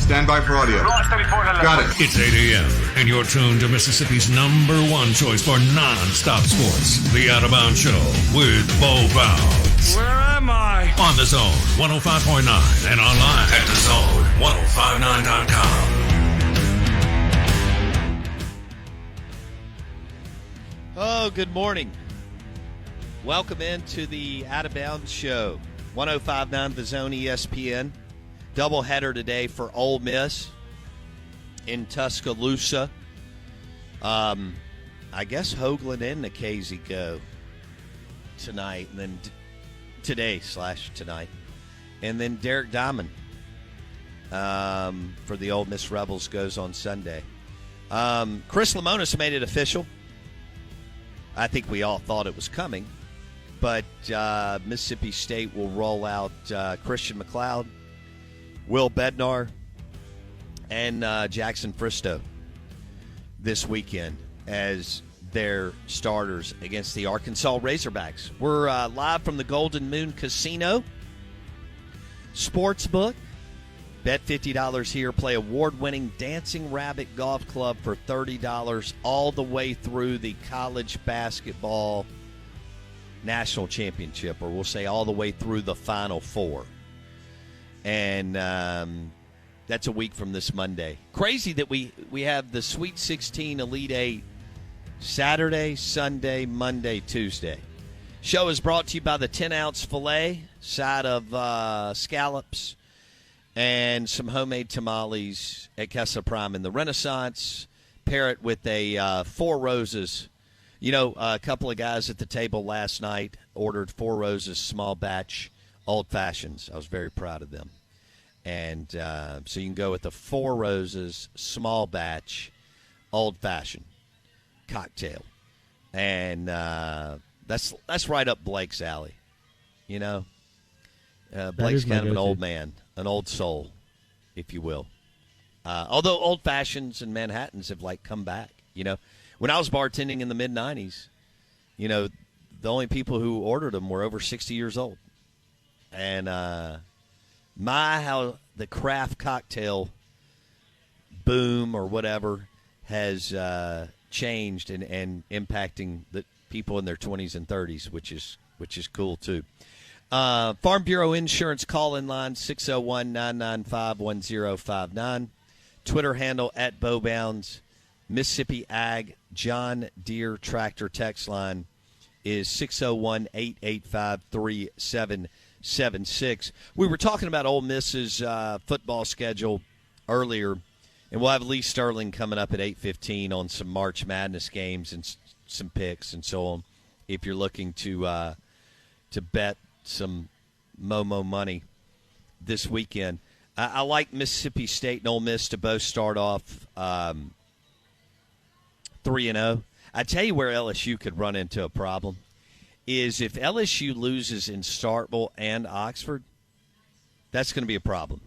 Stand by for audio. Got it. It's 8 a.m., and you're tuned to Mississippi's #1 choice for non-stop sports. The Out of Bounds Show with Bo Bounds. Where am I? On the Zone 105.9 and online at thezone1059.com. Oh, good morning. Welcome into the Out of Bounds Show. 105.9 The Zone ESPN. Doubleheader today for Ole Miss in Tuscaloosa. I guess Hoagland and Nikhazy go tonight, and then today/tonight. And then Derek Diamond for the Ole Miss Rebels goes on Sunday. Chris Lemonis made it official. I think we all thought it was coming. But Mississippi State will roll out Christian McLeod, Will Bednar, and Jackson Fristow this weekend as their starters against the Arkansas Razorbacks. We're live from the Golden Moon Casino Sportsbook. Bet $50 here. Play award-winning Dancing Rabbit Golf Club for $30 all the way through the college basketball national championship, or we'll say all the way through the Final Four. And that's a week from this Monday. Crazy that we have the Sweet 16 Elite 8 Saturday, Sunday, Monday, Tuesday. Show is brought to you by the 10-ounce filet, side of scallops, and some homemade tamales at Kessler Prime in the Renaissance. Pair it with a Four Roses. You know, a couple of guys at the table last night ordered Four Roses small batch Old Fashions. I was very proud of them. And so you can go with the Four Roses small batch Old Fashioned cocktail. And that's right up Blake's alley. You know, Blake's kind of an old man, an old soul, if you will. Although Old Fashions and Manhattans have, like, come back. You know, when I was bartending in the mid-'90s, you know, the only people who ordered them were over 60 years old. And how the craft cocktail boom or whatever has changed and impacting the people in their 20s and 30s, which is cool too. Farm Bureau Insurance call-in line 601-995-1059. Twitter handle at @BowBounds. Mississippi Ag John Deere Tractor text line is 601-885-3776. We were talking about Ole Miss's football schedule earlier, and we'll have Lee Sterling coming up at 8:15 on some March Madness games and some picks and so on. If you're looking to bet some Momo money this weekend, I like Mississippi State and Ole Miss to both start off 3-0. I tell you where LSU could run into a problem is if LSU loses in Starkville and Oxford, that's going to be a problem.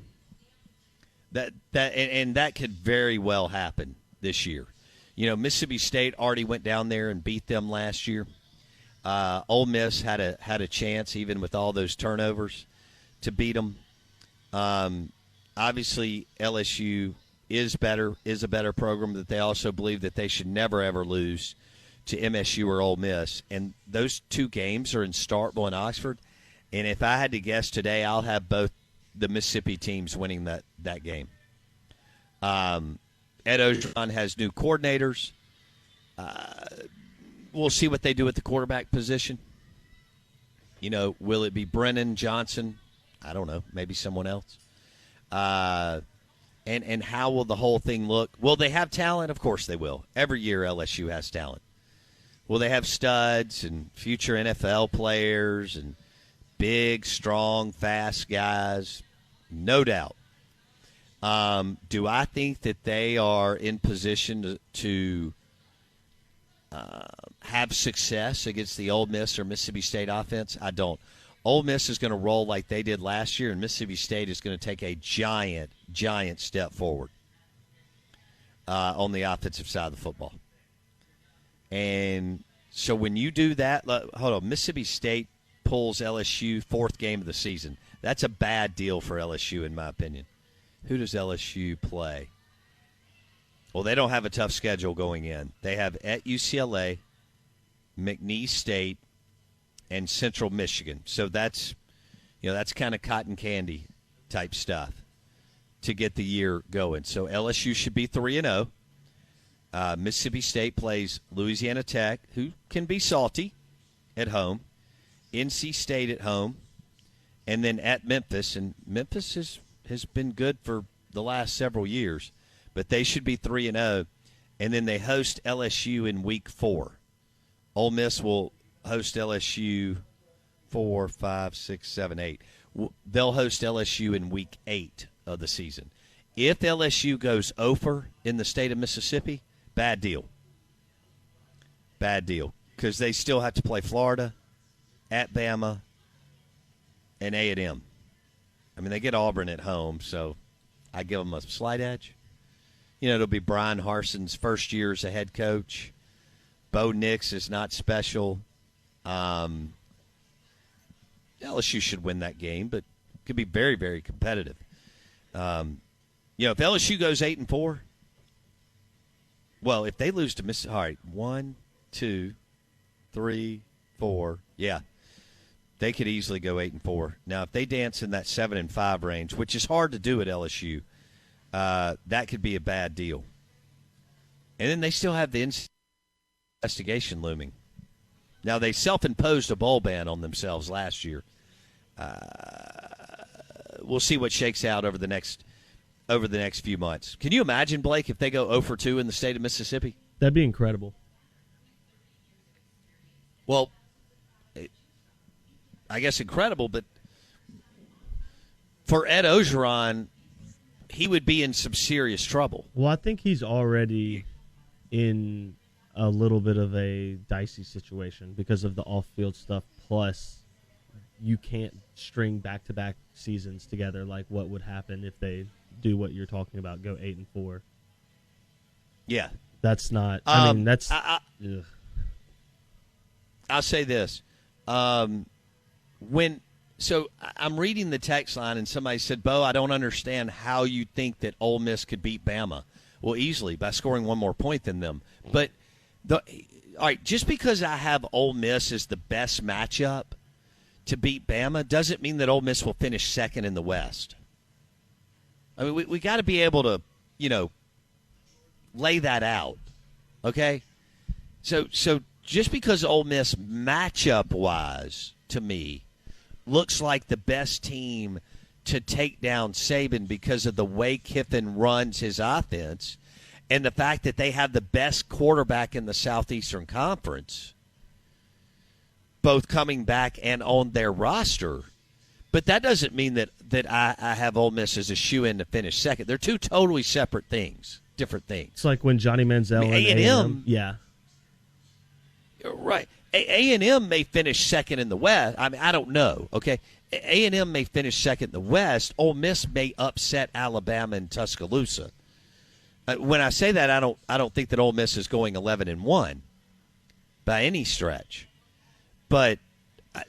That could very well happen this year. You know, Mississippi State already went down there and beat them last year. Ole Miss had a chance, even with all those turnovers, to beat them. Obviously, LSU is a better program, that they also believe that they should never, ever lose to MSU or Ole Miss. And those two games are in Starkville and Oxford. And if I had to guess today, I'll have both the Mississippi teams winning that game. Ed Orgeron has new coordinators. We'll see what they do at the quarterback position. You know, will it be Brennan Johnson? I don't know. Maybe someone else. And how will the whole thing look? Will they have talent? Of course they will. Every year LSU has talent. Will they have studs and future NFL players and big, strong, fast guys? No doubt. Do I think that they are in position to have success against the Ole Miss or Mississippi State offense? I don't. Ole Miss is going to roll like they did last year, and Mississippi State is going to take a giant step forward on the offensive side of the football. And so when you do that, hold on, Mississippi State pulls LSU fourth game of the season. That's a bad deal for LSU, in my opinion. Who does LSU play? Well, they don't have a tough schedule going in. They have at UCLA, McNeese State, and Central Michigan. So that's kind of cotton candy type stuff to get the year going. So LSU should be 3-0. Mississippi State plays Louisiana Tech, who can be salty at home. NC State at home. And then at Memphis. And Memphis has been good for the last several years. But they should be 3-0. And then they host LSU in Week 4. Ole Miss will host LSU 4, 5, 6, 7, 8. They'll host LSU in Week 8 of the season. If LSU goes over in the state of Mississippi, bad deal. Bad deal. Because they still have to play Florida, at Bama, and A&M. I mean, they get Auburn at home, so I give them a slight edge. It'll be Brian Harson's first year as a head coach. Bo Nix is not special. LSU should win that game, but it could be very, very competitive. If LSU goes 8-4, well, if they lose to Mississippi, all right, 1, 2, 3, 4, yeah, they could easily go 8-4. Now, if they dance in that 7-5 range, which is hard to do at LSU, that could be a bad deal. And then they still have the investigation looming. Now, they self-imposed a bowl ban on themselves last year. We'll see what shakes out over the next few months. Can you imagine, Blake, if they go 0-2 in the state of Mississippi? That'd be incredible. Well, I guess incredible, but for Ed Ogeron, he would be in some serious trouble. Well, I think he's already in a little bit of a dicey situation because of the off-field stuff. Plus, you can't string back-to-back seasons together like what would happen if they do what you're talking about, go 8-4. Yeah. That's not – I mean, that's I'll say this. So I'm reading the text line, and somebody said, Bo, I don't understand how you think that Ole Miss could beat Bama. Well, easily, by scoring one more point than them. But, all right, just because I have Ole Miss as the best matchup to beat Bama doesn't mean that Ole Miss will finish second in the West. I mean, we got to be able to, lay that out, okay? So just because Ole Miss matchup-wise, to me, looks like the best team to take down Saban because of the way Kiffin runs his offense and the fact that they have the best quarterback in the Southeastern Conference, both coming back and on their roster. But that doesn't mean that I have Ole Miss as a shoe-in to finish second. They're two totally separate things, different things. It's like when Johnny Manziel and A&M. Yeah. Right. A&M may finish second in the West. I mean, I don't know, okay? A&M may finish second in the West. Ole Miss may upset Alabama and Tuscaloosa. When I say that, I don't think that Ole Miss is going 11-1 by any stretch. But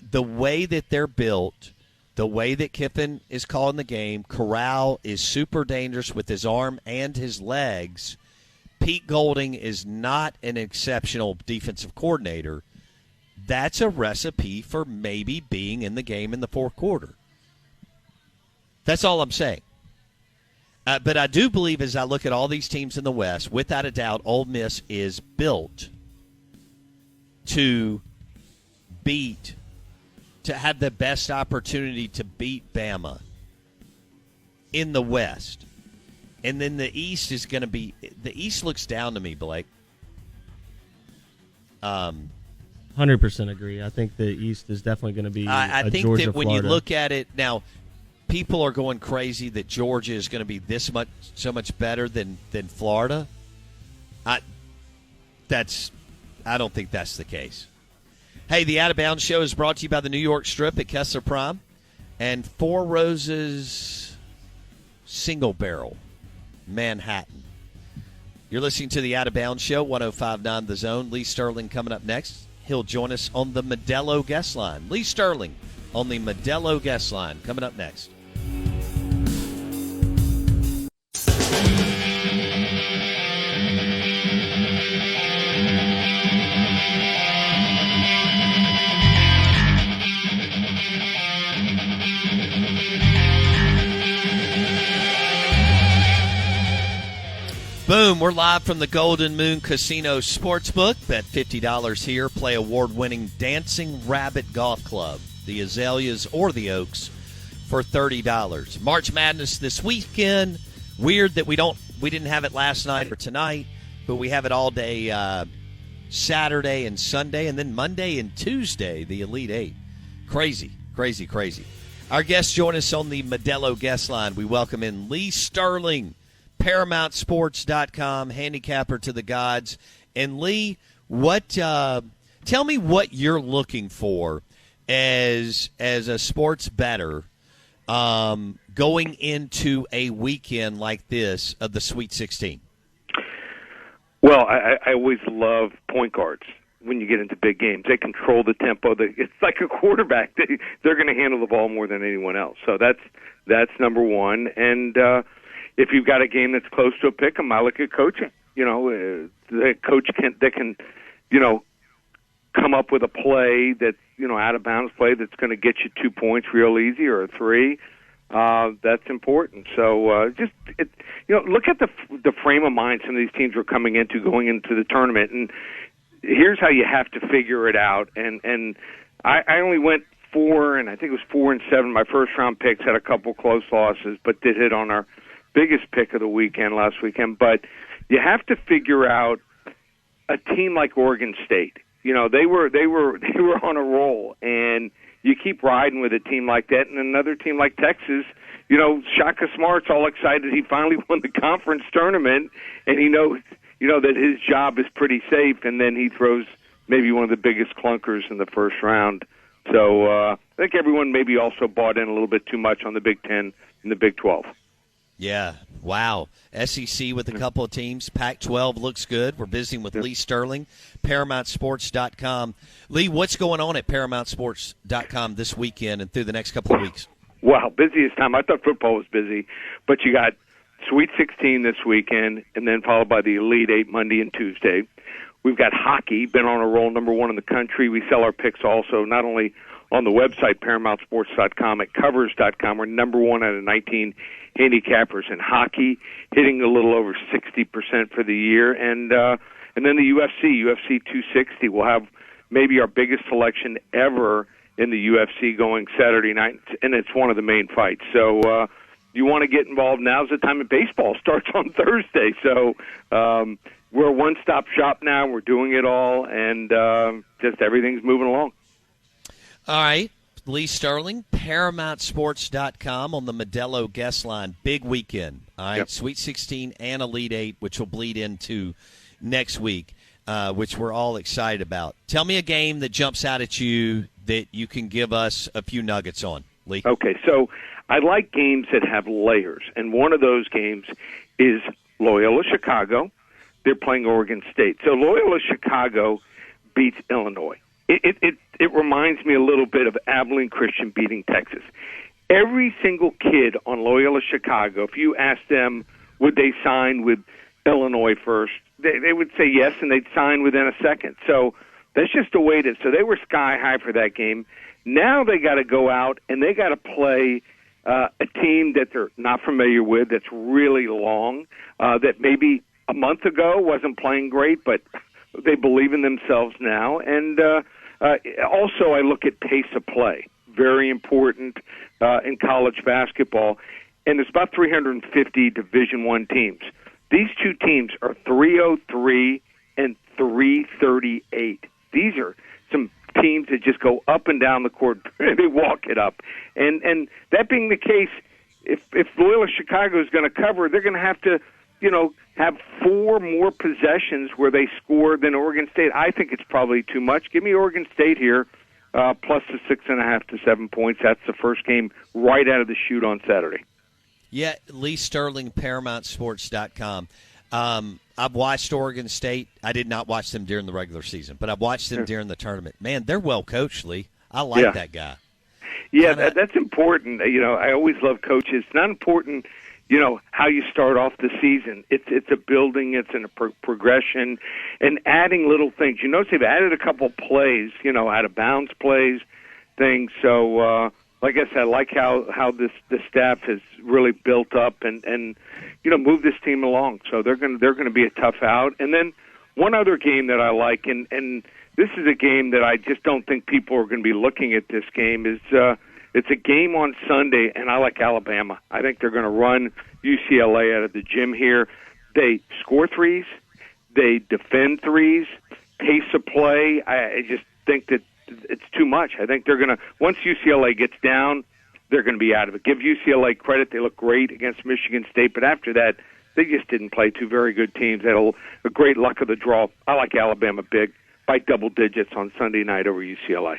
the way that they're built, the way that Kiffin is calling the game, Corral is super dangerous with his arm and his legs. Pete Golding is not an exceptional defensive coordinator. That's a recipe for maybe being in the game in the fourth quarter. That's all I'm saying. But I do believe as I look at all these teams in the West, without a doubt, Ole Miss is built to have the best opportunity to beat Bama in the West. And then the East is going to be – the East looks down to me, Blake. 100% agree. I think the East is definitely going to be I think Georgia, that when Florida. you look at it – now, people are going crazy that Georgia is going to be so much better than Florida. I don't think that's the case. Hey, the Out of Bounds Show is brought to you by the New York Strip at Kessler Prime and Four Roses Single Barrel, Manhattan. You're listening to the Out of Bounds Show, 105.9 The Zone. Lee Sterling coming up next. He'll join us on the Modelo guest line. Lee Sterling on the Modelo guest line coming up next. Boom, we're live from the Golden Moon Casino Sportsbook. Bet $50 here. Play award-winning Dancing Rabbit Golf Club, the Azaleas or the Oaks, for $30. March Madness this weekend. Weird that we didn't have it last night or tonight, but we have it all day Saturday and Sunday, and then Monday and Tuesday, the Elite Eight. Crazy, crazy, crazy. Our guests join us on the Modelo guest line. We welcome in Lee Sterling, ParamountSports.com, handicapper to the gods. And Lee, tell me what you're looking for as a sports bettor going into a weekend like this of the Sweet 16. Well, I always love point guards when you get into big games. They control the tempo. It's like a quarterback. They're going to handle the ball more than anyone else. So that's number one. And if you've got a game that's close to a pick 'em, I look at coaching. The coach can come up with a play that's, out of bounds play that's going to get you 2 points real easy or a 3. That's important. So look at the frame of mind some of these teams are coming into going into the tournament. And here's how you have to figure it out. And I only went 4, and I think it was 4 and 7. My first round picks had a couple close losses, but did hit on our biggest pick of the weekend last weekend. But you have to figure out a team like Oregon State. They were on a roll, and you keep riding with a team like that. And another team like Texas, Shaka Smart's all excited he finally won the conference tournament, and he knows that his job is pretty safe. And then he throws maybe one of the biggest clunkers in the first round. So I think everyone maybe also bought in a little bit too much on the Big Ten and the Big 12. Yeah, wow. SEC with a couple of teams. Pac-12 looks good. We're visiting with Lee Sterling, ParamountSports.com. Lee, what's going on at ParamountSports.com this weekend and through the next couple of weeks? Wow, busiest time. I thought football was busy, but you got Sweet 16 this weekend, and then followed by the Elite Eight Monday and Tuesday. We've got hockey, been on a roll, number 1 in the country. We sell our picks also, not only on the website, ParamountSports.com, at Covers.com. We're number 1 out of 19 handicappers in hockey, hitting a little over 60% for the year. And then the UFC 260 will have maybe our biggest selection ever in the UFC going Saturday night, and it's one of the main fights. So you want to get involved, now's the time. Baseball starts on Thursday. So we're a one-stop shop now. We're doing it all, and just everything's moving along. All right. Lee Sterling, ParamountSports.com on the Modelo guest line. Big weekend. All right. Yep. Sweet 16 and Elite 8, which will bleed into next week, which we're all excited about. Tell me a game that jumps out at you that you can give us a few nuggets on, Lee. Okay, so I like games that have layers, and one of those games is Loyola Chicago. They're playing Oregon State. So Loyola Chicago beats Illinois. It reminds me a little bit of Abilene Christian beating Texas. Every single kid on Loyola Chicago, if you ask them would they sign with Illinois first, they would say yes, and they'd sign within a second. So that's just the way it is. So they were sky high for that game. Now they got to go out and they got to play a team that they're not familiar with, that's really long, that maybe a month ago wasn't playing great, but they believe in themselves now. And also I look at pace of play, very important in college basketball. And there's about 350 Division I teams. These two teams are 303 and 338. These are some teams that just go up and down the court. They walk it up. And that being the case, if Loyola Chicago is going to cover, they're going to have to, have 4 more possessions where they score than Oregon State. I think it's probably too much. Give me Oregon State here, plus the 6.5 to 7 points. That's the first game right out of the chute on Saturday. Yeah, Lee Sterling, ParamountSports.com. I've watched Oregon State. I did not watch them during the regular season, but I've watched them during the tournament. Man, they're well coached, Lee. I like that guy. Yeah, that's important. I always love coaches. It's not important, how you start off the season. It's a building. It's in a progression, and adding little things. You notice they've added a couple plays, out of bounds plays, things. So like I said, I like how the staff has really built up and moved this team along. So they're going to be a tough out. And then one other game that I like, and this is a game that I just don't think people are going to be looking at this game, is it's a game on Sunday, and I like Alabama. I think they're going to run UCLA out of the gym here. They score threes. They defend threes. Pace of play, I just think that it's too much. I think they're going to, once UCLA gets down, they're going to be out of it. Give UCLA credit. They look great against Michigan State, but after that, they just didn't play two very good teams. They had a great luck of the draw. I like Alabama big by double digits on Sunday night over UCLA.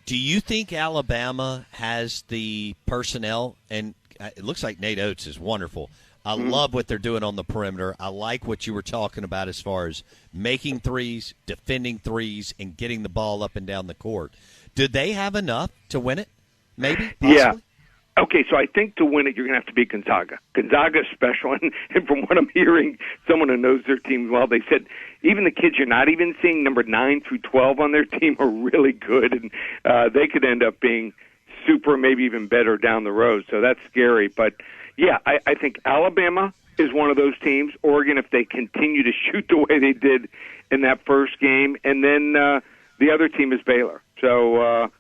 Do you think Alabama has the personnel? And it looks like Nate Oates is wonderful. I love what they're doing on the perimeter. I like what you were talking about as far as making threes, defending threes, and getting the ball up and down the court. Do they have enough to win it? Maybe? Possibly? Yeah. Okay, so I think to win it, you're going to have to beat Gonzaga. Gonzaga's special, and from what I'm hearing, someone who knows their team well, they said even the kids you're not even seeing, number 9 through 12 on their team, are really good, and they could end up being super, maybe even better down the road. So that's scary. But, yeah, I think Alabama is one of those teams. Oregon, if they continue to shoot the way they did in that first game. And then the other team is Baylor. So,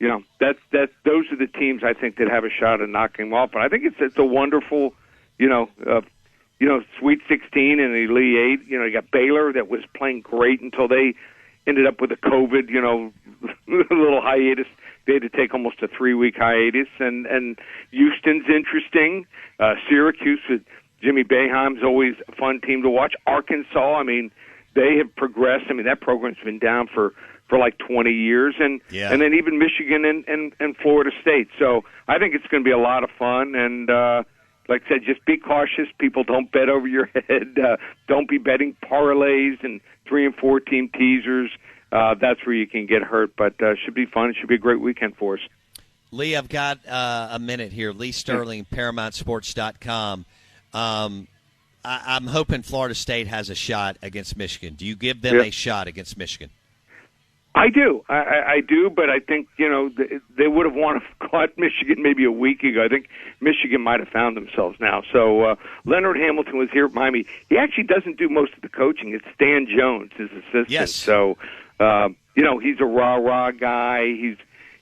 those are the teams I think that have a shot at knocking them off. But I think it's a wonderful, Sweet 16 and Elite 8. You got Baylor that was playing great until they ended up with a COVID, little hiatus. They had to take almost a 3-week hiatus. And Houston's interesting. Syracuse with Jimmy Boeheim's always a fun team to watch. Arkansas, I mean, they have progressed. I mean, that program's been down for like 20 years, and then even Michigan and Florida State. So I think it's going to be a lot of fun, and like I said, just be cautious. People don't bet over your head. Don't be betting parlays and 3 and 4 team teasers. That's where you can get hurt, but should be fun. It should be a great weekend for us. Lee, I've got a minute here. Lee Sterling, ParamountSports.com. I'm hoping Florida State has a shot against Michigan. Do you give them a shot against Michigan? I do. I do, but I think, they would have won if caught Michigan maybe a week ago. I think Michigan might have found themselves now. So Leonard Hamilton was here at Miami. He actually doesn't do most of the coaching. It's Stan Jones, his assistant. Yes. So, he's a rah-rah guy. He's,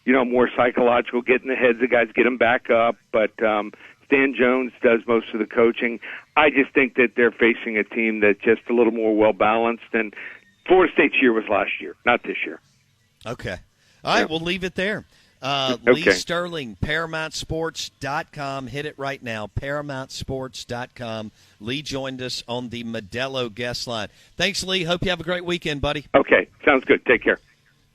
more psychological, get in the heads of guys, get them back up. But Stan Jones does most of the coaching. I just think that they're facing a team that's just a little more well-balanced, and Florida State's year was last year, not this year. Okay. All right, we'll leave it there. Okay. Lee Sterling, ParamountSports.com. Hit it right now, ParamountSports.com. Lee joined us on the Modelo guest line. Thanks, Lee. Hope you have a great weekend, buddy. Okay, sounds good. Take care.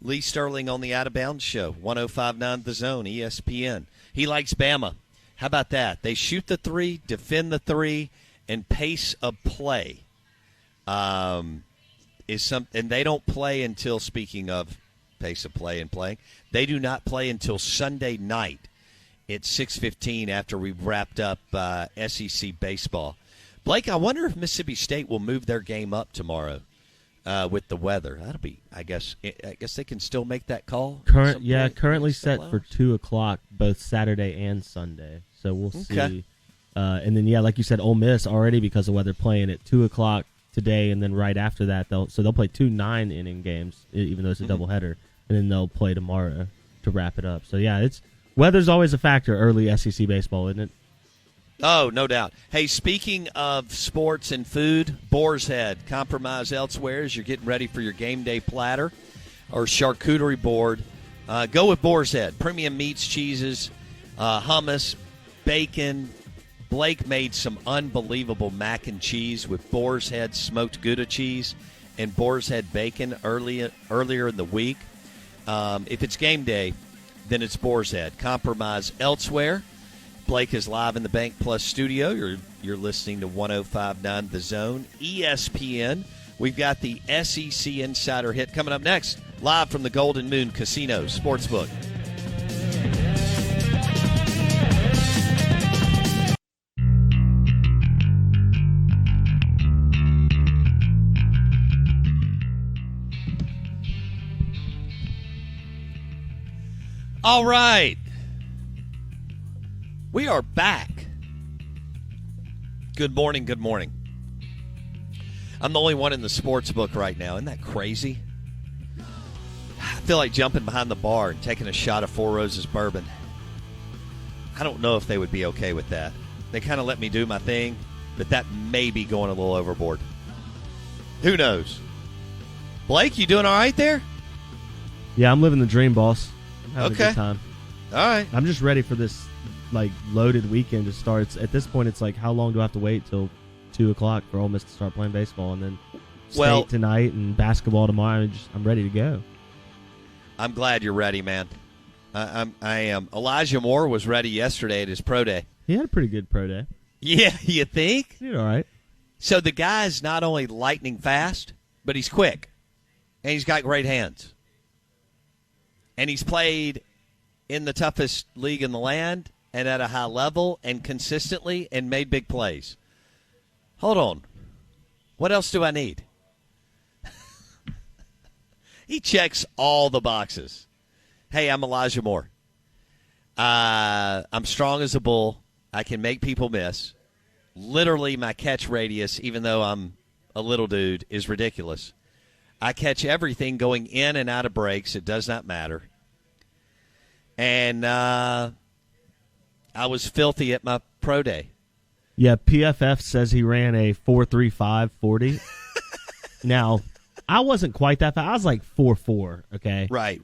Lee Sterling on the Out of Bounds Show, 105.9 The Zone, ESPN. He likes Bama. How about that? They shoot the three, defend the three, and pace of play is some. And they don't play until, speaking of pace of play and playing, they do not play until Sunday night at 6:15 after we've wrapped up SEC baseball. Blake, I wonder if Mississippi State will move their game up tomorrow with the weather. That'll be, I guess they can still make that call. Currently set for 2:00 both Saturday and Sunday. So we'll see. And then like you said, Ole Miss already because of weather playing at 2:00 today, and then right after that they'll play 2 9-inning games, even though it's a doubleheader, and then they'll play tomorrow to wrap it up. So weather's always a factor early SEC baseball, isn't it? Oh, no doubt. Hey, speaking of sports and food, Boar's Head. Compromise elsewhere as you're getting ready for your game day platter or charcuterie board. Go with Boar's Head. Premium meats, cheeses, hummus, bacon. Blake made some unbelievable mac and cheese with Boar's Head smoked Gouda cheese and Boar's Head bacon earlier in the week. If it's game day, then it's Boar's Head. Compromise elsewhere. Blake is live in the Bank Plus studio. You're listening to 105.9 The Zone, ESPN. We've got the SEC Insider Hit coming up next, live from the Golden Moon Casino Sportsbook. All right. We are back. Good morning, good morning. I'm the only one in the sports book right now. Isn't that crazy? I feel like jumping behind the bar and taking a shot of Four Roses bourbon. I don't know if they would be okay with that. They kind of let me do my thing, but that may be going a little overboard. Who knows? Blake, you doing all right there? Yeah, I'm living the dream, boss. I'm having a Okay. good time. All right. I'm just ready for this loaded weekend to start. At this point, it's like, how long do I have to wait till 2 o'clock for Ole Miss to start playing baseball, and then state tonight and basketball tomorrow? I'm ready to go. I'm glad you're ready, man. I am. Elijah Moore was ready yesterday at his pro day. He had a pretty good pro day. Yeah, you think? He did all right. So the guy's not only lightning fast, but he's quick, and he's got great hands. And he's played in the toughest league in the land and at a high level and consistently and made big plays. Hold on. What else do I need? He checks all the boxes. Hey, I'm Elijah Moore. I'm strong as a bull. I can make people miss. Literally, my catch radius, even though I'm a little dude, is ridiculous. I catch everything going in and out of breaks. It does not matter. And I was filthy at my pro day. Yeah, PFF says he ran a 4.35 40. Now, I wasn't quite that fast. I was like 4.4, okay? Right.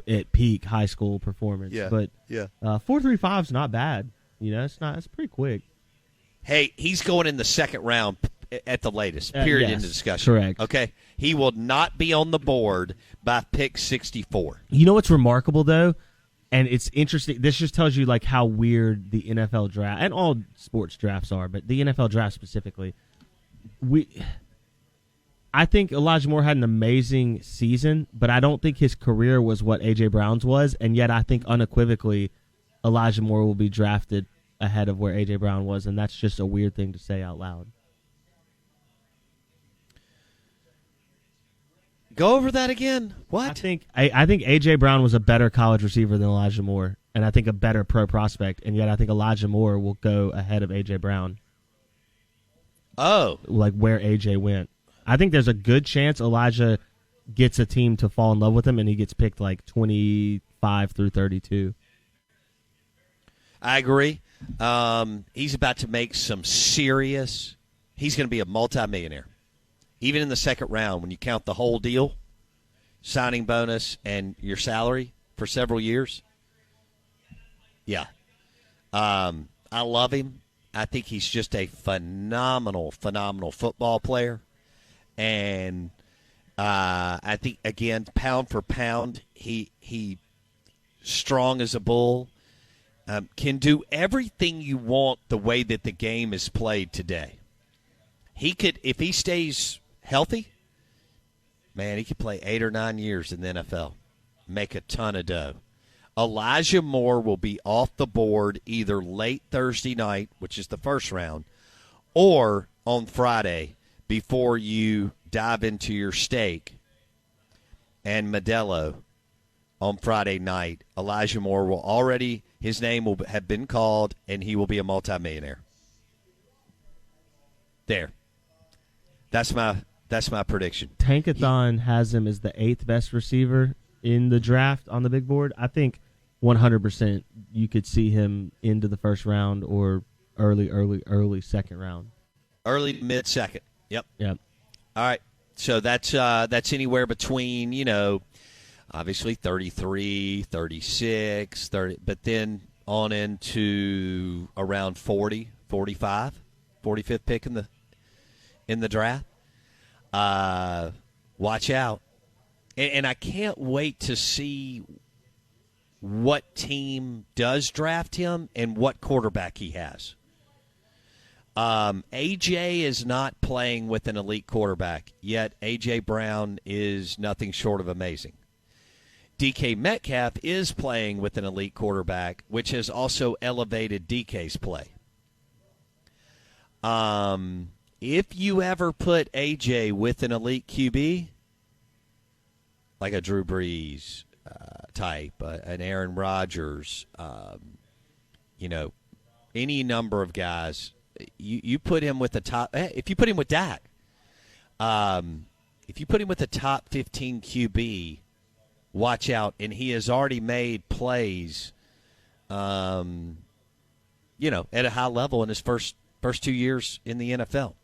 At peak high school performance. Yeah, But yeah. 4.35 is not bad. It's pretty quick. Hey, he's going in the second round at the latest, period, yes, in the discussion. correct. Okay? He will not be on the board by pick 64. You know what's remarkable, though? And it's interesting. This just tells you how weird the NFL draft and all sports drafts are, but the NFL draft specifically. I think Elijah Moore had an amazing season, but I don't think his career was what A.J. Brown's was, and yet I think unequivocally Elijah Moore will be drafted ahead of where A.J. Brown was, and that's just a weird thing to say out loud. Go over that again. What? I think A.J. Brown was a better college receiver than Elijah Moore, and I think a better pro prospect, and yet I think Elijah Moore will go ahead of A.J. Brown. Oh. Where A.J. went. I think there's a good chance Elijah gets a team to fall in love with him, and he gets picked 25 through 32. I agree. He's about to make some serious – he's going to be a multimillionaire. Even in the second round, when you count the whole deal, signing bonus and your salary for several years. Yeah. I love him. I think he's just a phenomenal football player. And I think, again, pound for pound, he strong as a bull, can do everything you want the way that the game is played today. He could, if he stays healthy, man, he could play 8 or 9 years in the NFL, make a ton of dough. Elijah Moore will be off the board either late Thursday night, which is the first round, or on Friday before you dive into your steak and Modelo on Friday night. Elijah Moore will already, his name will have been called, and he will be a multimillionaire. There. That's my prediction. Tankathon has him as the 8th best receiver in the draft on the big board. I think 100% you could see him into the first round or early second round. Early to mid-second. Yep. Yep. All right. So that's anywhere between, obviously 33, 36, 30, but then on into around 40, 45, 45th pick in the draft. Watch out. And I can't wait to see what team does draft him and what quarterback he has. A.J. is not playing with an elite quarterback, yet A.J. Brown is nothing short of amazing. DK Metcalf is playing with an elite quarterback, which has also elevated DK's play. If you ever put A.J. with an elite QB, like a Drew Brees type, an Aaron Rodgers, any number of guys. You put him with the top. If you put him with Dak, if you put him with the top 15 QB, watch out. And he has already made plays, at a high level in his first 2 years in the NFL.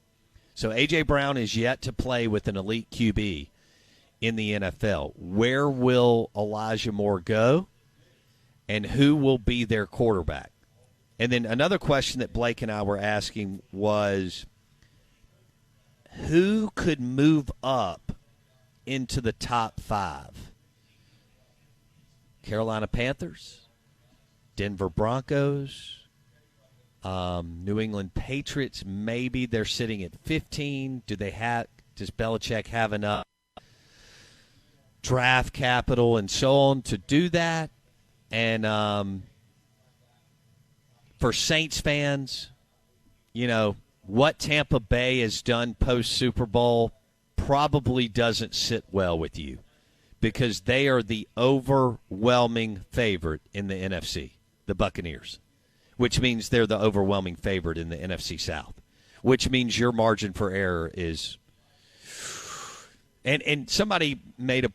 So A.J. Brown is yet to play with an elite QB in the NFL. Where will Elijah Moore go, and who will be their quarterback? And then another question that Blake and I were asking was, who could move up into the top 5? Carolina Panthers, Denver Broncos, New England Patriots, maybe they're sitting at 15. Does Belichick have enough draft capital and so on to do that? And for Saints fans, what Tampa Bay has done post-Super Bowl probably doesn't sit well with you, because they are the overwhelming favorite in the NFC, the Buccaneers, which means they're the overwhelming favorite in the NFC South, which means your margin for error is – and somebody made a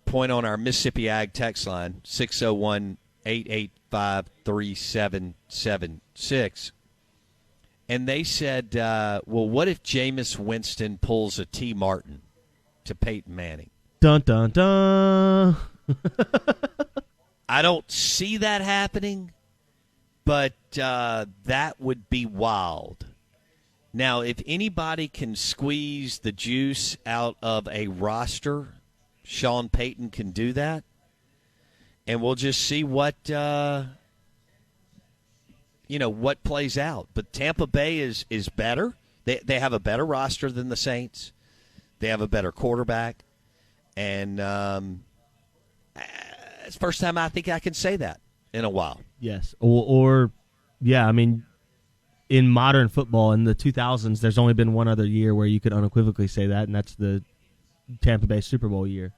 point on our Mississippi Ag text line, 601-885-3776, and they said, well, what if Jameis Winston pulls a T. Martin to Peyton Manning? Dun, dun, dun. I don't see that happening, but that would be wild. Now, if anybody can squeeze the juice out of a roster, Sean Payton can do that. And we'll just see what what plays out. But Tampa Bay is better. They have a better roster than the Saints. They have a better quarterback. And it's the first time I think I can say that in a while. Yes. I mean, in modern football in the 2000s, there's only been one other year where you could unequivocally say that, and that's the Tampa Bay Super Bowl year.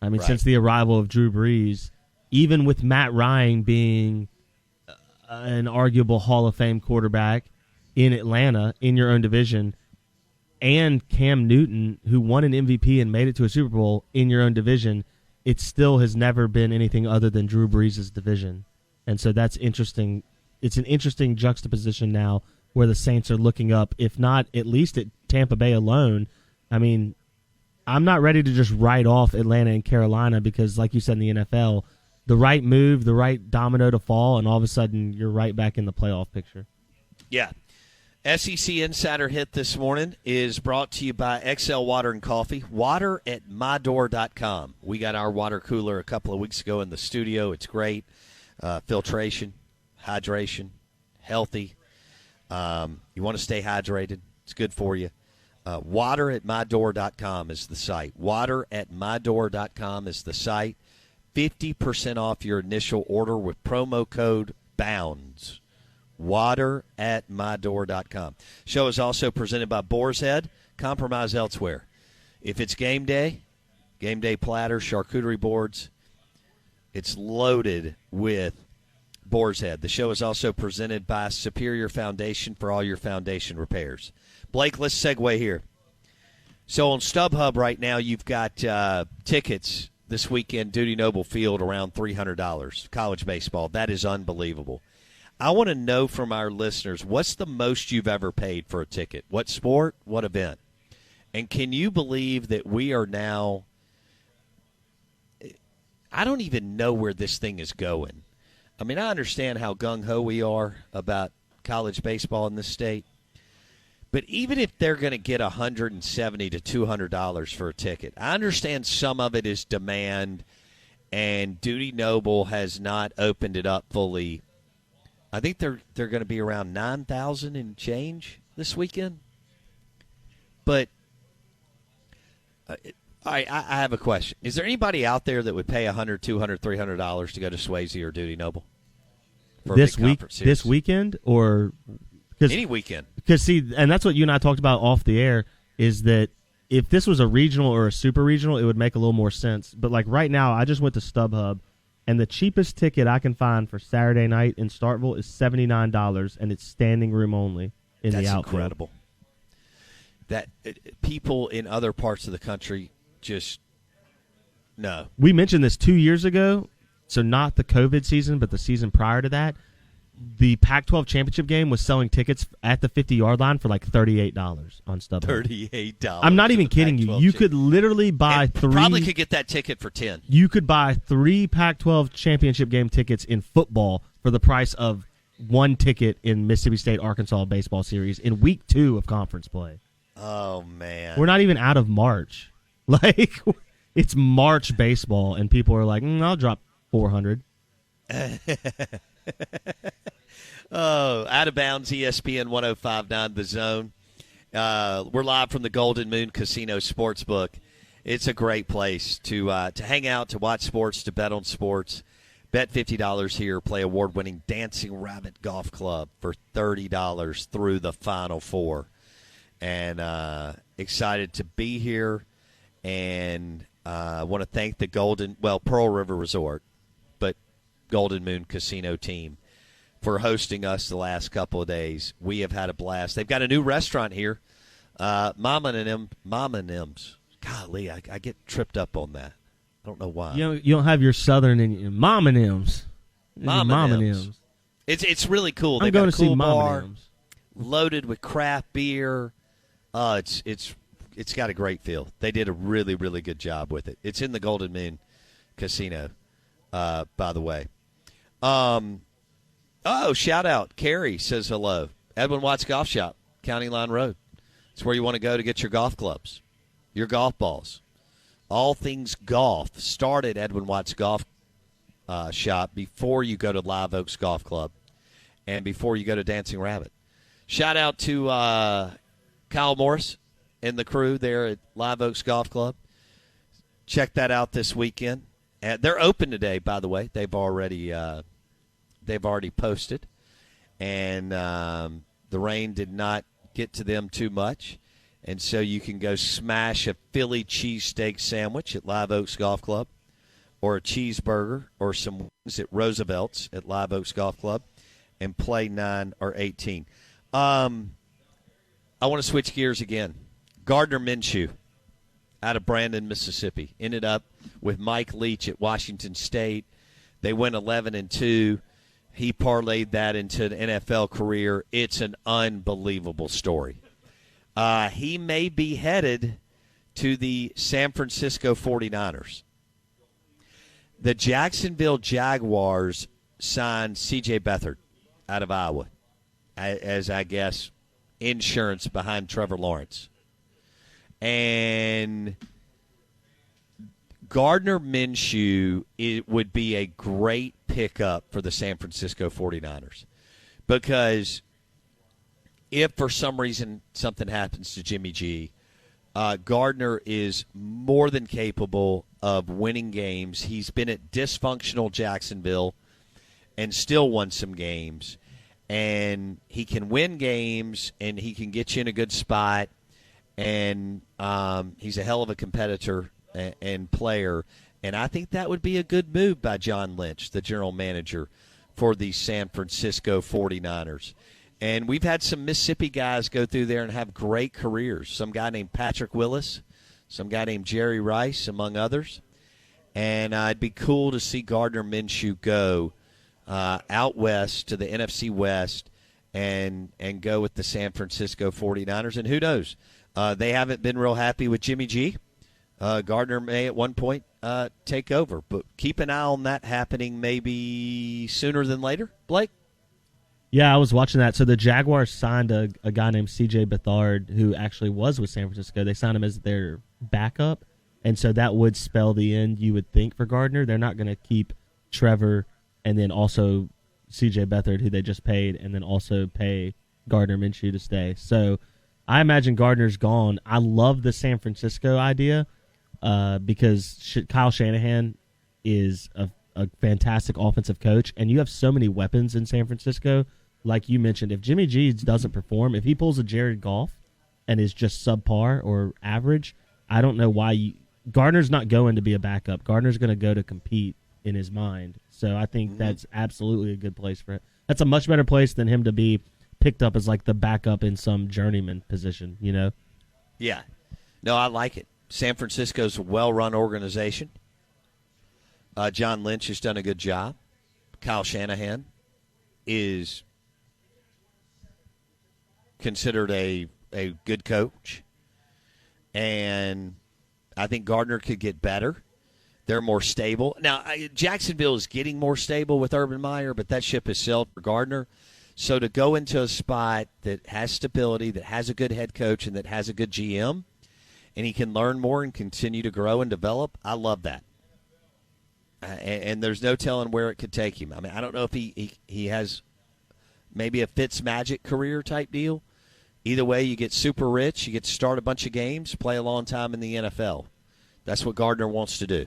I mean, since the arrival of Drew Brees, even with Matt Ryan being an arguable Hall of Fame quarterback in Atlanta, in your own division, and Cam Newton, who won an MVP and made it to a Super Bowl in your own division, it still has never been anything other than Drew Brees' division. And so that's interesting. It's an interesting juxtaposition now where the Saints are looking up, if not at least at Tampa Bay alone. I mean, I'm not ready to just write off Atlanta and Carolina because, like you said in the NFL, the right move, the right domino to fall, and all of a sudden you're right back in the playoff picture. Yeah. SEC Insider Hit this morning is brought to you by XL Water and Coffee. Water at mydoor.com. We got our water cooler a couple of weeks ago in the studio. It's great. Filtration, hydration, healthy. You want to stay hydrated. It's good for you. Water at mydoor.com is the site. Water at mydoor.com is the site. 50% off your initial order with promo code BOUNDS. Water at mydoor.com. Show is also presented by Boar's Head. Compromise elsewhere. If it's game day platters, charcuterie boards, it's loaded with Boar's Head. The show is also presented by Superior Foundation for all your foundation repairs. Blake, let's segue here. So on StubHub right now, you've got tickets this weekend, Dudy Noble Field, around $300. College baseball. That is unbelievable. I want to know from our listeners, what's the most you've ever paid for a ticket? What sport? What event? And can you believe that we are now – I don't even know where this thing is going. I mean, I understand how gung-ho we are about college baseball in this state. But even if they're going to get $170 to $200 for a ticket, I understand some of it is demand, and Dudy Noble has not opened it up fully. I think they're going to be around 9,000 and change this weekend. But I have a question. Is there anybody out there that would pay $100, $200, $300 to go to Swayze or Dudy Noble for this weekend, or any weekend? Because see, and that's what you and I talked about off the air, is that if this was a regional or a super regional, it would make a little more sense. But like right now, I just went to StubHub, And the cheapest ticket I can find for Saturday night in Starkville is $79, and it's standing room only in the outfield. That's incredible. That people in other parts of the country just no. We mentioned this 2 years ago, so not the COVID season, but the season prior to that. The Pac-12 championship game was selling tickets at the 50-yard line for like $38 on StubHub. $38. I'm not even kidding you. You could literally buy three. Probably could get that ticket for $10. You could buy 3 Pac-12 championship game tickets in football for the price of 1 ticket in Mississippi State Arkansas baseball series in week 2 of conference play. Oh man, we're not even out of March. Like it's March baseball, and people are like, "I'll drop $400." Oh, out of bounds, ESPN 105.9 The Zone. We're live from the Golden Moon Casino Sportsbook. It's a great place to hang out, to watch sports, to bet on sports. Bet $50 here. Play award-winning Dancing Rabbit Golf Club for $30 through the Final Four. And excited to be here. And I want to thank the Pearl River Resort, but Golden Moon Casino team for hosting us the last couple of days. We have had a blast. They've got a new restaurant here, Mama and M's. Golly, I get tripped up on that. I don't know why. You don't have your Southern in Mama and M's. Mama and M's. It's really cool. I'm They've going got to see cool Mama bar, and M's. loaded with craft beer. It's got a great feel. They did a really, really good job with it. It's in the Golden Moon Casino, by the way. Shout out. Carrie says hello. Edwin Watts Golf Shop, County Line Road. It's where you want to go to get your golf clubs, your golf balls. All things golf. Start at Edwin Watts Golf Shop before you go to Live Oaks Golf Club and before you go to Dancing Rabbit. Shout out to Kyle Morris and the crew there at Live Oaks Golf Club. Check that out this weekend. They're open today, by the way. They've already posted, and the rain did not get to them too much, and so you can go smash a Philly cheesesteak sandwich at Live Oaks Golf Club, or a cheeseburger, or some wings at Roosevelt's at Live Oaks Golf Club, and play 9 or 18. I want to switch gears again. Gardner Minshew out of Brandon, Mississippi, ended up with Mike Leach at Washington State. They went 11-2. He parlayed that into an NFL career. It's an unbelievable story. He may be headed to the San Francisco 49ers. The Jacksonville Jaguars signed C.J. Beathard out of Iowa as, I guess, insurance behind Trevor Lawrence. And Gardner Minshew, it would be a great pickup for the San Francisco 49ers, because if for some reason something happens to Jimmy G, Gardner is more than capable of winning games. He's been at dysfunctional Jacksonville and still won some games, and he can win games, and he can get you in a good spot, and he's a hell of a competitor and player. And I think that would be a good move by John Lynch, the general manager for the San Francisco 49ers. And we've had some Mississippi guys go through there and have great careers. Some guy named Patrick Willis, some guy named Jerry Rice, among others. And it'd be cool to see Gardner Minshew go out west to the NFC West and go with the San Francisco 49ers. And who knows? They haven't been real happy with Jimmy G. Gardner may at one point take over. But keep an eye on that happening maybe sooner than later, Blake. Yeah, I was watching that. So the Jaguars signed a guy named C.J. Beathard, who actually was with San Francisco. They signed him as their backup, and so that would spell the end, you would think, for Gardner. They're not going to keep Trevor and then also C.J. Beathard, who they just paid, and then also pay Gardner Minshew to stay. So I imagine Gardner's gone. I love the San Francisco idea because Kyle Shanahan is a fantastic offensive coach, and you have so many weapons in San Francisco. Like you mentioned, if Jimmy G doesn't perform, if he pulls a Jared Goff and is just subpar or average, I don't know why Gardner's not going to be a backup. Gardner's going to go to compete in his mind. So I think that's absolutely a good place for him. That's a much better place than him to be picked up as like the backup in some journeyman position, you know? Yeah. No, I like it. San Francisco's a well-run organization. John Lynch has done a good job. Kyle Shanahan is considered a good coach. And I think Gardner could get better. They're more stable. Now, Jacksonville is getting more stable with Urban Meyer, but that ship has sailed for Gardner. So to go into a spot that has stability, that has a good head coach, and that has a good GM, and he can learn more and continue to grow and develop, I love that. And there's no telling where it could take him. I mean, I don't know if he has maybe a Fitzmagic career type deal. Either way, you get super rich, you get to start a bunch of games, play a long time in the NFL. That's what Gardner wants to do.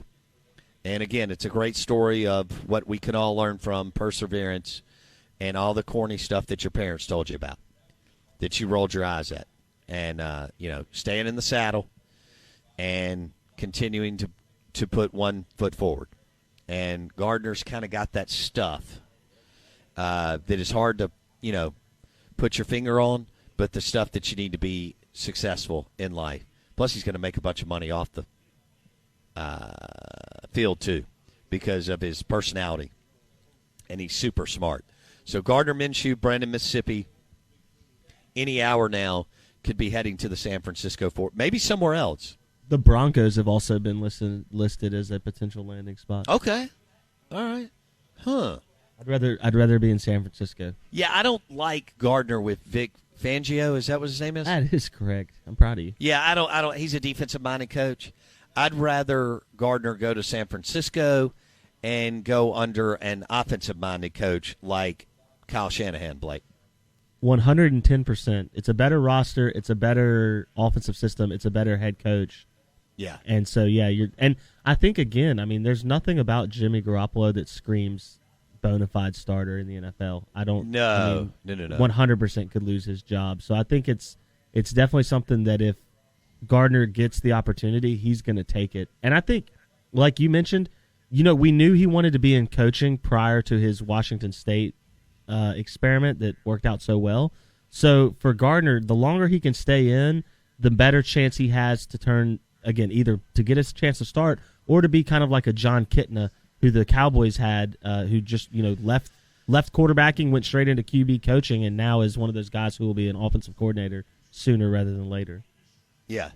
And, again, it's a great story of what we can all learn from, perseverance, and all the corny stuff that your parents told you about, that you rolled your eyes at. And, staying in the saddle and continuing to put one foot forward. And Gardner's kind of got that stuff that is hard to, put your finger on, but the stuff that you need to be successful in life. Plus, he's going to make a bunch of money off the field, too, because of his personality. And he's super smart. So Gardner Minshew, Brandon, Mississippi, any hour now could be heading to the San Francisco Fort, maybe somewhere else. The Broncos have also been listed as a potential landing spot. Okay. All right. Huh. I'd rather be in San Francisco. Yeah, I don't like Gardner with Vic Fangio. Is that what his name is? That is correct. I'm proud of you. Yeah, I don't. He's a defensive-minded coach. I'd rather Gardner go to San Francisco and go under an offensive-minded coach like Kyle Shanahan, Blake. 110%. It's a better roster. It's a better offensive system. It's a better head coach. Yeah. And so, and I think, again, there's nothing about Jimmy Garoppolo that screams bona fide starter in the NFL. No. 100% could lose his job. So I think it's definitely something that if Gardner gets the opportunity, he's going to take it. And I think, like you mentioned, we knew he wanted to be in coaching prior to his Washington State experiment that worked out so well. So for Gardner, the longer he can stay in, the better chance he has to turn, again, either to get his chance to start or to be kind of like a John Kitna, who the Cowboys had, who just left quarterbacking, went straight into QB coaching, and now is one of those guys who will be an offensive coordinator sooner rather than later. Yeah.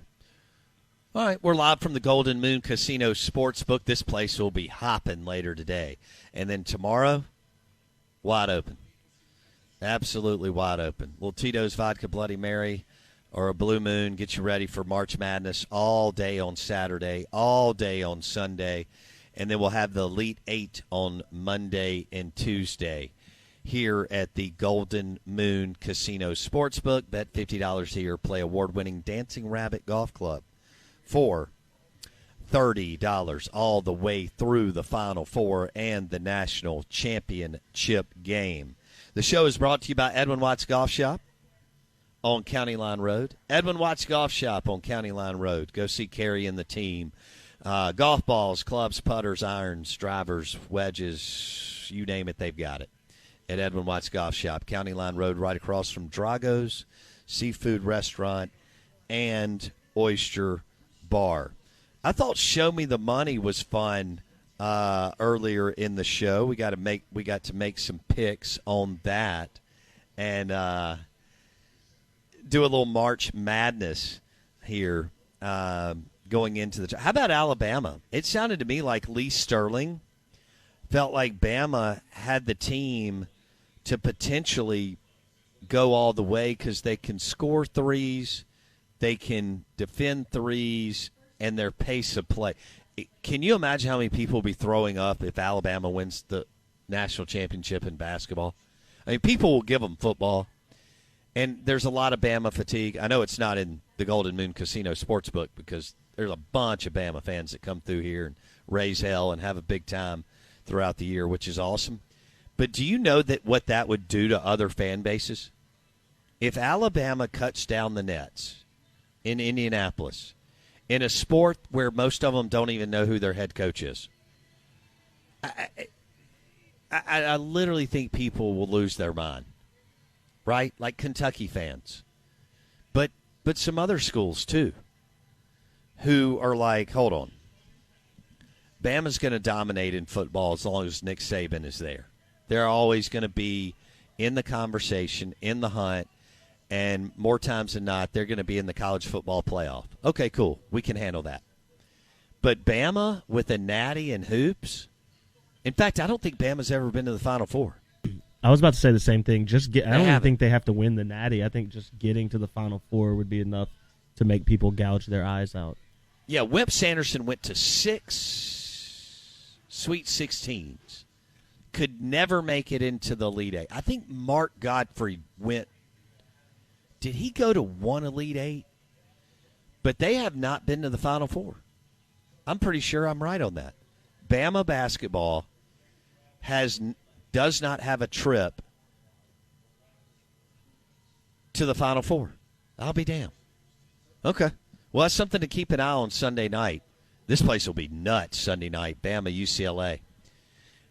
All right, we're live from the Golden Moon Casino Sportsbook. This place will be hopping later today. And then tomorrow, wide open. Absolutely wide open. Little Tito's Vodka Bloody Mary or a Blue Moon get you ready for March Madness all day on Saturday, all day on Sunday. And then we'll have the Elite Eight on Monday and Tuesday here at the Golden Moon Casino Sportsbook. Bet $50 here. Play award-winning Dancing Rabbit Golf Club for $30 all the way through the Final Four and the National Championship game. The show is brought to you by Edwin Watts Golf Shop on County Line Road. Edwin Watts Golf Shop on County Line Road. Go see Carrie and the team. Golf balls, clubs, putters, irons, drivers, wedges, you name it, they've got it at Edwin Watts Golf Shop. County Line Road, right across from Drago's Seafood Restaurant and Oyster Bar. I thought Show Me the Money was fun earlier in the show. We got to make some picks on that and do a little March Madness here going into the – how about Alabama? It sounded to me like Lee Sterling felt like Bama had the team to potentially go all the way because they can score threes, they can defend threes, and their pace of play. Can you imagine how many people will be throwing up if Alabama wins the national championship in basketball? I mean, people will give them football, and there's a lot of Bama fatigue. I know it's not in the Golden Moon Casino Sportsbook because there's a bunch of Bama fans that come through here and raise hell and have a big time throughout the year, which is awesome. But do you know that what that would do to other fan bases? If Alabama cuts down the nets in Indianapolis, in a sport where most of them don't even know who their head coach is, I literally think people will lose their mind, right? Like Kentucky fans, but some other schools too, who are like, hold on, Bama's going to dominate in football as long as Nick Saban is there. They're always going to be in the conversation, in the hunt, and more times than not, they're going to be in the college football playoff. Okay, cool. We can handle that. But Bama with a natty and hoops? In fact, I don't think Bama's ever been to the Final Four. I was about to say the same thing. I don't even think they have to win the natty. I think just getting to the Final Four would be enough to make people gouge their eyes out. Yeah, Wimp Sanderson went to 6 Sweet 16s. Could never make it into the Elite Eight. I think Mark Godfrey went. Did he go to one Elite Eight? But they have not been to the Final Four. I'm pretty sure I'm right on that. Bama basketball does not have a trip to the Final Four. I'll be damned. Okay. Well, that's something to keep an eye on Sunday night. This place will be nuts Sunday night. Bama, UCLA.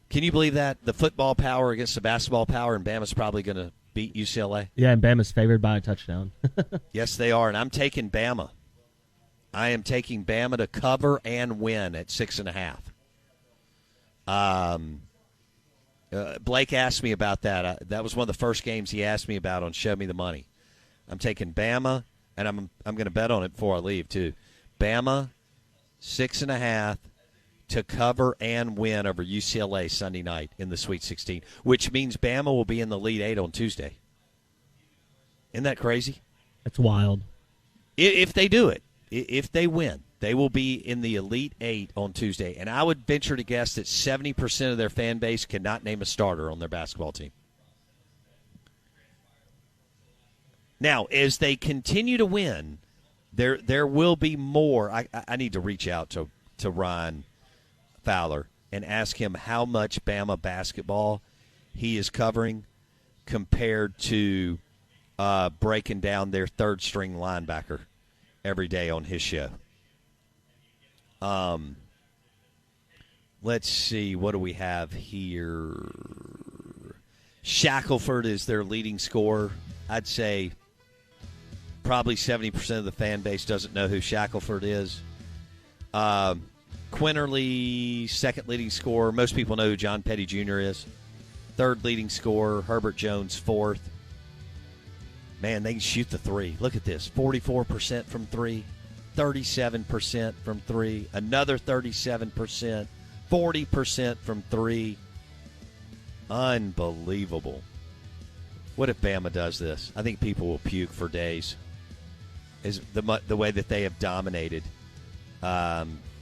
Can you believe that? The football power against the basketball power, and Bama's probably going to beat UCLA? Yeah, and Bama's favored by a touchdown. Yes, they are, and I'm taking Bama. I am taking Bama to cover and win at 6.5. Blake asked me about that. That was one of the first games he asked me about on Show Me the Money. I'm taking Bama, and I'm going to bet on it before I leave, too. Bama, 6.5 to cover and win over UCLA Sunday night in the Sweet 16, which means Bama will be in the Elite Eight on Tuesday. Isn't that crazy? That's wild. If they do it, if they win, they will be in the Elite Eight on Tuesday. And I would venture to guess that 70% of their fan base cannot name a starter on their basketball team. Now, as they continue to win, there will be more. I need to reach out to Ryan Fowler and ask him how much Bama basketball he is covering compared to breaking down their third-string linebacker every day on his show. Let's see. What do we have here? Shackelford is their leading scorer. I'd say probably 70% of the fan base doesn't know who Shackelford is. Quinterly, second leading scorer. Most people know who John Petty Jr. is. Third leading scorer. Herbert Jones, fourth. Man, they can shoot the three. Look at this. 44% from three. 37% from three. Another 37%. 40% from three. Unbelievable. What if Bama does this? I think people will puke for days. Is the way that they have dominated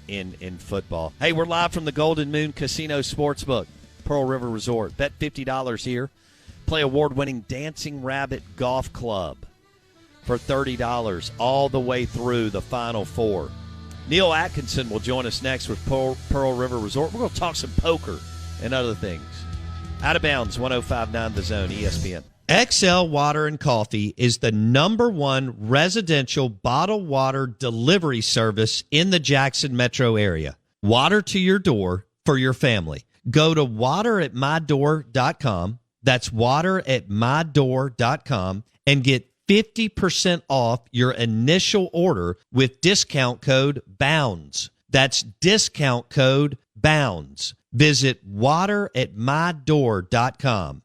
in football. Hey, we're live from the Golden Moon Casino Sportsbook, Pearl River Resort. Bet $50 here. Play award-winning Dancing Rabbit Golf Club for $30 all the way through the Final Four. Neil Atkinson will join us next with Pearl River Resort. We're going to talk some poker and other things. Out of Bounds, 105.9 The Zone, ESPN. XL Water and Coffee is the #1 residential bottled water delivery service in the Jackson metro area. Water to your door for your family. Go to wateratmydoor.com. That's wateratmydoor.com and get 50% off your initial order with discount code BOUNDS. That's discount code BOUNDS. Visit wateratmydoor.com.